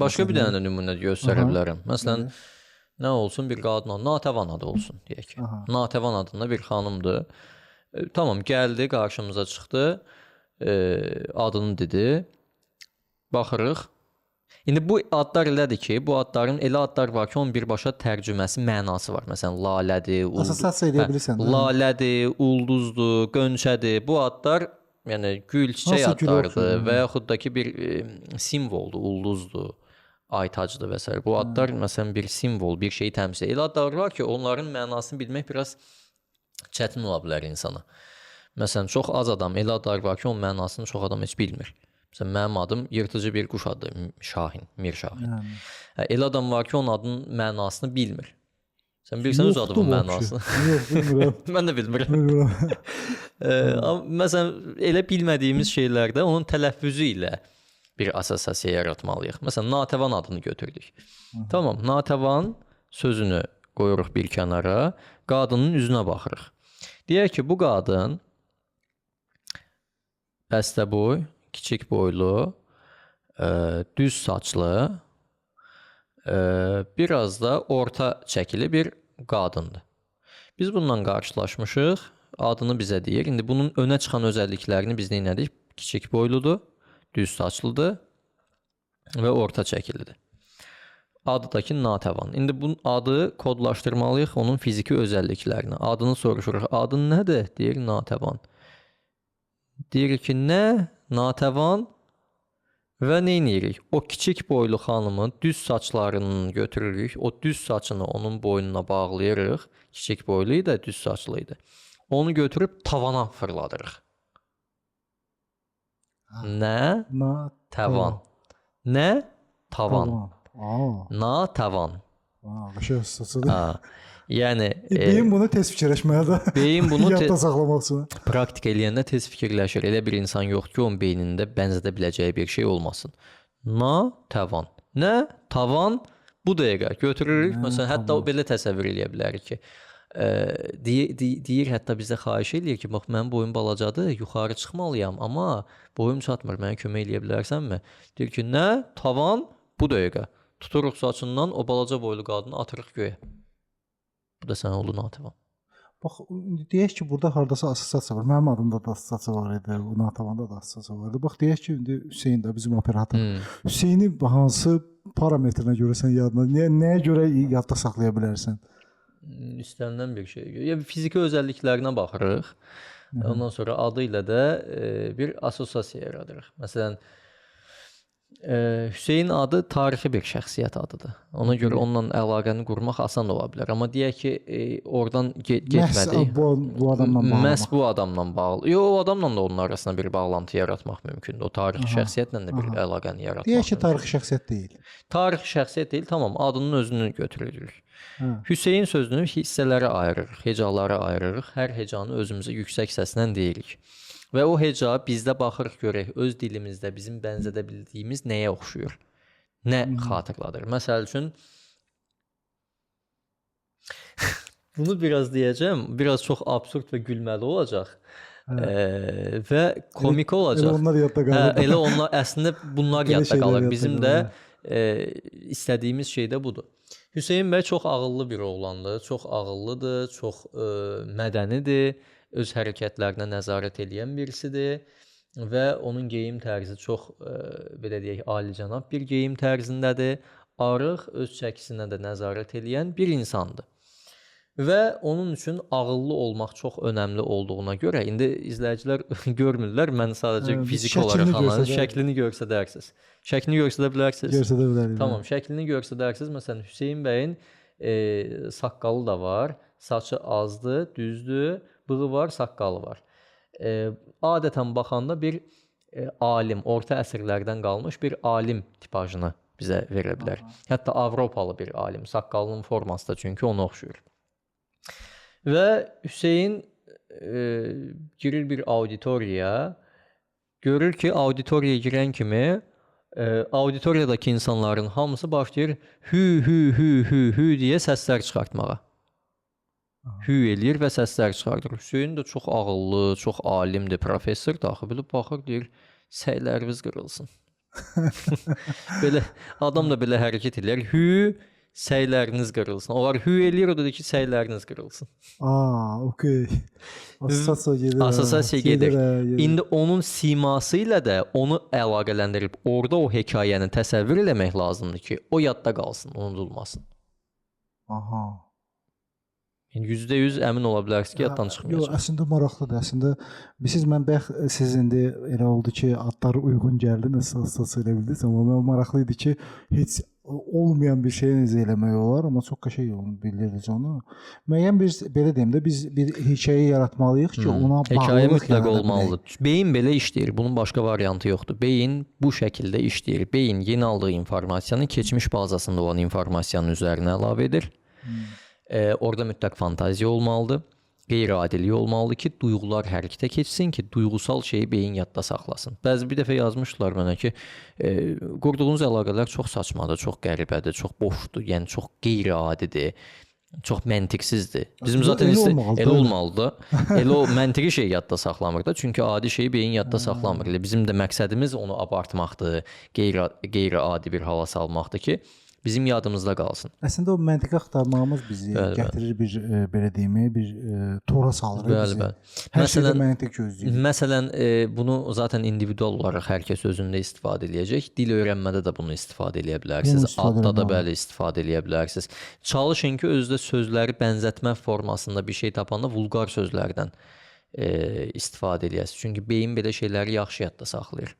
Başqa bir Məsələn. dənə də nümunə göstərə Aha. bilərəm. Məsələn, Bəli. nə olsun, bir qadın Natəvan adı olsun deyək ki. Aha. Natəvan adında bir xanımdır. Tamam, gəldi, qarşımıza çıxdı. Adını dedi. Baxırıq. İndi bu adlar elədir ki, bu adların elə adlar var ki, onun birbaşa tərcüməsi, mənası var. Məsələn, lalədir, Assosiasiya edə bilirsən də. lalədir, ulduzdur, qönçədir. Bu adlar, yəni gül, çiçək Hansı gül adlardır oxşuyur, və yaxud da ki bir simvoldur, ulduzdur, aytacdır və s. Bu adlar məsələn bir simvol, bir şeyi təmsil edir. Elə adlar var ki, onların mənasını bilmək biraz çətin ola bilər insana. Məsələn, çox az adam elə adlar var ki, onun mənasını çox adam heç bilmir. Məsələn, mənim adım yırtıcı bir quş adı, Şahin, Mir Şahin. Yəni. Elə adam var ki, onun adının mənasını bilmir. Sən bilirsən öz adının mənasını? Yox, bilmirəm. Mən də bilmirəm. Bilmirəm. Məsələn, elə bilmədiyimiz şeylərdə onun tələffüzü ilə bir assosiasiya yaratmalıyıq. Məsələn, Natəvan adını götürdük. Tamam, Natəvan sözünü qoyuruq bir kənara, qadının üzünə baxırıq. Deyək ki, bu qadın bəstəboy, kiçik boylu, düz saçlı, biraz da orta çəkili bir qadındır. Biz bununla qarşılaşmışıq, adını bizə deyir. İndi bunun önə çıxan özəlliklərini biz neylədik? Kiçik boyludur, düz saçlıdır və orta çəkilidir. Adı da ki, Natəvan. İndi bu adı kodlaşdırmalıyıq onun fiziki özəlliklərini. Adını soruşuruq. Adın nədir? Deyir, Natəvan. Deyir ki, nə? Natəvan və neyləyirik? O kiçik boylu xanımın düz saçlarını götürürük. O düz saçını onun boynuna bağlayırıq. Kiçik boyluydu da düz saçlıydı. Onu götürüb tavana fırladırıq. Nə? Natəvan. Nə? Tavan. Natəvan. Qəşəng saçıdır. Yəni beyin bunu tez fikirləşməyə də. Beyin bunu yadda saxlamaq üçün. Praktik eləyəndə tez fikirləşir. Elə bir insan yoxdur ki, onun beynində bənzədə biləcəyi bir şey olmasın. Natəvan. Nə? Tavan. Bu dəqiqə götürürük. Məsələn, hətta belə təsəvvür eləyə bilərik ki, deyir, hətta bizə xahiş eləyir ki, bax, mənim boyum balacadır, yuxarı çıxmalıyam, amma boyum çatmır, mənə kömək eləyə bilərsənmi? Deyir ki, nə? Tavan. Bu dəqiqə. Tuturuq saçından, o balaca boylu qadını atırıq göyə. Bu da sənə oldu Natəvan. Bax, deyək ki, burada hardasa assosiasiya var. Mənim adımda da assosiasiya var idi, Natəvanda da assosiasiya var idi. Bax, deyək ki, indi Hüseyn də bizim operator. Hüseyni hansı parametrinə görə sən yadına, nəyə görə yadda saxlaya bilərsən? İstənilən bir şey. Yəni fiziki özəlliklərinə baxırıq. Ondan sonra adı ilə də bir assosiasiya yaradırıq. Məsələn, Hüseyn adı tarixi bir şəxsiyyət adıdır. Ona görə onunla əlaqəni qurmaq asan ola bilər. Amma deyək ki, oradan getmədik. Bu adamla bağlı. Məhz bu adamla bağlı. Yox, o adamla da onun arasında bir bağlantı yaratmaq mümkündür. O tarixi şəxsiyyətlə də bir əlaqəni yaratmaq. Deyək ki, tarixi şəxsiyyət deyil. Tarixi şəxsiyyət deyil, tamam, adının özünü götürürük. Hüseyn sözünü hissələrə ayırırıq, hecalara ayırırıq. Hər hecanı özümüzə yüksək səslə deyirik. Və o heca bizdə baxırıq görək, öz dilimizdə bizim bənzədə bildiyimiz nəyə oxşuyur? Nə xatırladır? Məsəl üçün, bunu biraz deyəcəm, biraz çox absurd və gülməli olacaq və komik olacaq. Elə onlar yadda qalır. Elə onlar, əslində bunlar yadda qalır. Bizim də istədiyimiz şey də budur. Hüseyn bəy çox ağıllı bir oğlandır, çox ağıllıdır, çox mədənidir. Öz hərəkətlərinə nəzarət edən birisidir və onun geyim tərzi çox, belə deyək, alicənab bir geyim tərzindədir. Arıq, öz çəkisinə də nəzarət edən bir insandır. Və onun üçün ağıllı olmaq çox önəmli olduğuna görə, indi izləyicilər görmürlər, mən sadəcə fizik olaraq şəklini görsədərsiniz. Şəklini görsədə bilərsiniz? Görsədə bilərik. Tamam, şəklini görsədərsiniz. Məsələn, Hüseyn bəyin saqqalı da var, saçı azdır, düzdür. Bığı var, saqqalı var. Adətən baxanda bir alim, orta əsrlərdən qalmış bir alim tipajını bizə verə bilər. Hətta Avropalı bir alim, saqqalının forması da çünki ona oxşuyur. Və Hüseyn girir bir auditoriyaya, görür ki, auditoriyaya girən kimi auditoriyadakı insanların hamısı başlayır hü hü hü hü hü deyə səslər çıxartmağa. Hü eləyir və səslər çıxardır. Hüseyn də çox ağıllı, çox alimdir, professor da axı bilib baxır, deyir, səyləriniz qırılsın. Belə adam da belə hərəkət edir. Hü, səyləriniz qırılsın. Onlar hü eləyir, o da deyir ki, səyləriniz qırılsın. Okey. Assosiasiya gedir. Assosiasiya gedir. İndi onun siması ilə də onu əlaqələndirib orada o hekayəni təsəvvür eləmək lazımdır ki, o yadda qalsın, unudulmasın. Aha. Yəni %100 əmin ola bilərsiniz ki, yaddan çıxmayacaq. Yox, əslində maraqlıdır. Əslində bilirsiniz, mən siz indi elə oldu ki, adlar uyğun gəldi, nəsə elə bildiniz, amma mən maraqlı idi ki, heç olmayan bir şeyi necə eləmək olar, amma çox qəşəng onu bilirdiniz onu. Müəyyən bir belə deyim də biz bir hekayə yaratmalıyıq ki, ona hekayə mütləq olmalıdır. Beyin belə işləyir. Bunun başqa variantı yoxdur. Beyin bu şəkildə işləyir. Beyin yeni aldığı informasiyanı keçmiş bazasında olan informasiyanın üzərinə əlavə edir. Orada mütləq fantaziya olmalıdır. Qeyri-adilik olmalıdır ki, duyğular hərəkətə keçsin ki, duyğusal şeyi beyin yadda saxlasın. Bəzi bir dəfə yazmışdılar mənə ki, qurduğunuz əlaqələr çox saçmadır, çox qəribədir, çox boşdur, yəni çox qeyri-adidir, çox məntiqsizdir. Bizim zaten elə olmalıdır. Elə o məntiqi şey yadda saxlamır da, çünki adi şeyi beyin yadda saxlamır. Elə bizim də məqsədimiz onu abartmaqdır, qeyri-adi bir hala salmaqdır ki, bizim yadımızda qalsın. Əslində o məntiqi axtarmağımız bizi gətirir bir belə deyim, bir tora salır bizi. Hər şeydə məntiq gözləyir. Məsələn, bunu zaten individual olaraq hər kəs özündə istifadə edəcək. Dil öyrənmədə də bunu istifadə edə bilərsiniz. Adda da bəli istifadə edə bilərsiniz. Çalışın ki, özdə sözləri bənzətmə formasında bir şey tapanda vulqar sözlərdən istifadə edəsiniz. Çünki beyin belə şeyləri yaxşı yadda saxlayır.